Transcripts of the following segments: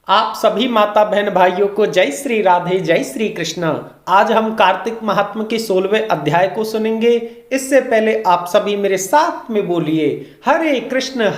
आप सभी माता बहन भाइयों को जय श्री राधे जय श्री कृष्ण। आज हम कार्तिक महात्म के 16वें अध्याय को सुनेंगे। इससे पहले आप सभी मेरे साथ में बोलिए, हरे कृष्ण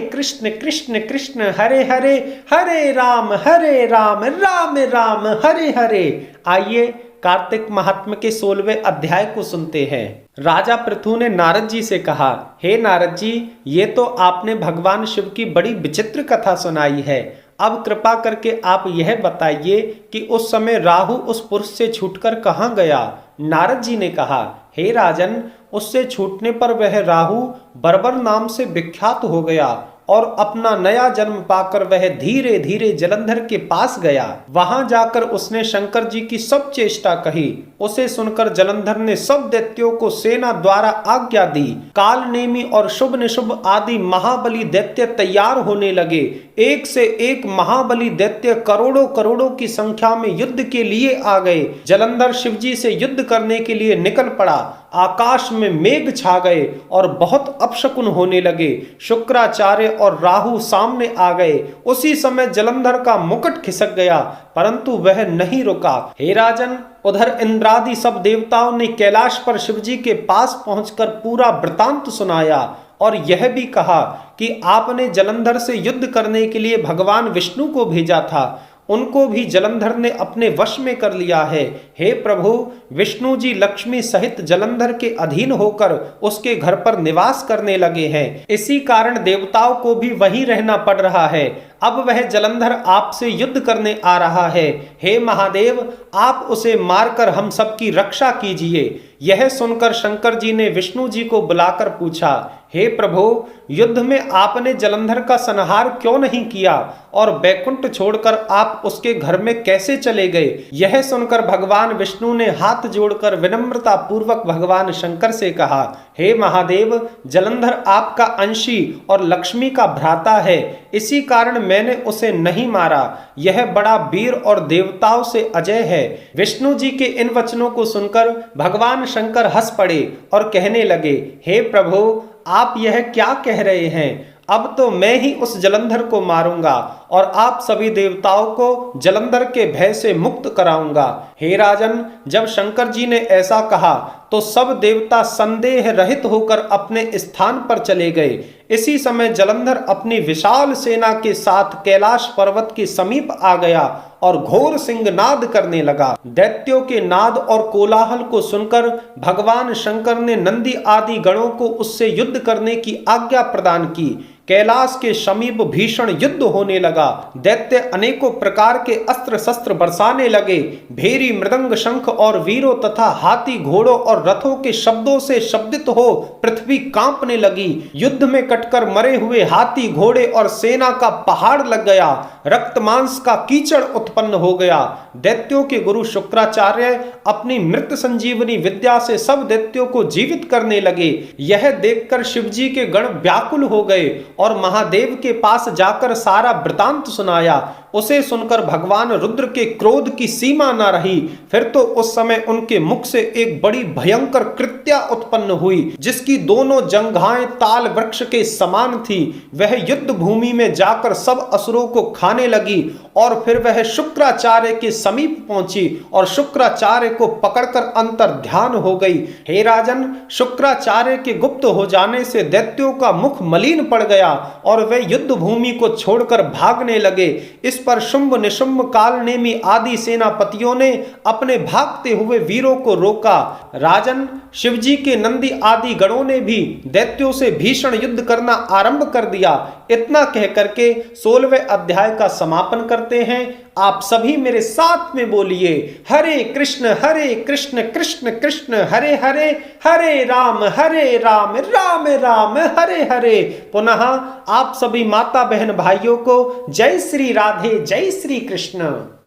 कृष्ण कृष्ण हरे हरे, हरे राम राम राम हरे हरे। आइए कार्तिक महात्म के 16वें अध्याय को सुनते हैं। राजा पृथु ने नारद जी से कहा, हे नारद जी, ये तो आपने भगवान शिव की बड़ी विचित्र कथा सुनाई है। अब कृपा करके आप यह बताइए कि उस समय राहु उस पुरुष से छूटकर कहाँ गया। नारद जी ने कहा, हे राजन, उससे छूटने पर वह राहु बर्बर नाम से विख्यात हो गया और अपना नया जन्म पाकर वह धीरे धीरे जलंधर के पास गया। वहां जाकर उसने शंकर जी की सब चेष्टा कही। उसे सुनकर जलंधर ने सब दैत्यों को सेना द्वारा आज्ञा दी। काल नेमी और शुभ निशुभ आदि महाबली दैत्य तैयार होने लगे। एक से एक महाबली दैत्य करोड़ों करोड़ों की संख्या में युद्ध के लिए आ गए। जलंधर शिवजी से युद्ध करने के लिए निकल पड़ा। आकाश में मेघ छा गए और बहुत अपशकुन होने लगे। शुक्राचार्य और राहु सामने आ गए। उसी समय जलंधर का मुकुट खिसक गया, परंतु वह नहीं रुका। हे राजन, उधर इंद्रादि सब देवताओं ने कैलाश पर शिवजी के पास पहुंचकर पूरा वृतांत सुनाया और यह भी कहा कि आपने जलंधर से युद्ध करने के लिए भगवान विष्णु को भेजा था। उनको भी जलंधर ने अपने वश में कर लिया है। हे प्रभु, विष्णु जी लक्ष्मी सहित जलंधर के अधीन होकर उसके घर पर निवास करने लगे हैं। इसी कारण देवताओं को भी वहीं रहना पड़ रहा है। अब वह जलंधर आपसे युद्ध करने आ रहा है। हे महादेव, आप उसे मारकर हम सबकी रक्षा कीजिए। यह सुनकर शंकर जी ने विष्णु जी को बुलाकर पूछा, हे प्रभु, युद्ध में आपने जलंधर का संहार क्यों नहीं किया और बैकुंठ छोड़कर आप उसके घर में कैसे चले गए। यह सुनकर भगवान विष्णु ने हाथ जोड़कर विनम्रता पूर्वक भगवान शंकर से कहा, हे महादेव, जलंधर आपका अंशी और लक्ष्मी का भ्राता है, इसी कारण मैंने उसे नहीं मारा। यह बड़ा वीर और देवताओं से अजय है। विष्णु जी के इन वचनों को सुनकर भगवान शंकर हंस पड़े और कहने लगे, हे प्रभु, आप यह क्या कह रहे हैं। अब तो मैं ही उस जलंधर को मारूंगा और आप सभी देवताओं को जलंधर के भय से मुक्त कराऊंगा। हे राजन, जब शंकर जी ने ऐसा कहा तो सब देवता संदेह रहित होकर अपने स्थान पर चले गए। इसी समय जलंधर अपनी विशाल सेना के साथ कैलाश पर्वत के समीप आ गया और घोर सिंहनाद करने लगा। दैत्यों के नाद और कोलाहल को सुनकर भगवान शंकर ने नंदी आदि गणों को उससे युद्ध करने की आज्ञा प्रदान की। कैलाश के समीप भीषण युद्ध होने लगा। दैत्य अनेकों प्रकार के अस्त्र शस्त्र बरसाने लगे। भेरी, मृदंग, शंख और वीरों तथा हाथी, घोड़ों और रथों के शब्दों से शब्दित हो पृथ्वी कांपने लगी। युद्ध में कटकर मरे हुए हाथी, घोड़े और सेना का पहाड़ लग गया। रक्त मांस का कीचड़ उत्पन्न हो गया। दैत्यों के गुरु शुक्राचार्य अपनी मृत संजीवनी विद्या से सब दैत्यों को जीवित करने लगे। यह देखकर शिवजी के गण व्याकुल हो गए और महादेव के पास जाकर सारा वृतांत सुनाया। उसे सुनकर भगवान रुद्र के क्रोध की सीमा न रही। फिर तो उस समय उनके मुख से एक बड़ी भयंकर कृत्या उत्पन्न हुई, जिसकी दोनों जंघाएं ताल वृक्ष के समान थी। वह युद्ध भूमि में जाकर सब असुरों को खाने लगी और फिर वह शुक्राचार्य के समीप पहुंची और शुक्राचार्य को पकड़कर अंतर ध्यान हो गई। हे राजन, शुक्राचार्य के गुप्त हो जाने से दैत्यों का मुख मलिन पड़ गया और वे युद्ध भूमि को छोड़कर भागने लगे। इस पर शुंभ, निशुंभ, काल नेमी आदि सेनापतियों ने अपने भागते हुए वीरों को रोका। राजन, शिवजी के नंदी आदि गणों ने भी दैत्यों से भीषण युद्ध करना आरंभ कर दिया। इतना कह करके 16वें अध्याय का समापन करते हैं। आप सभी मेरे साथ में बोलिए, हरे कृष्ण कृष्ण कृष्ण हरे हरे, हरे राम राम राम हरे हरे। पुनः आप सभी माता बहन भाइयों को जय श्री राधे जय श्री कृष्ण।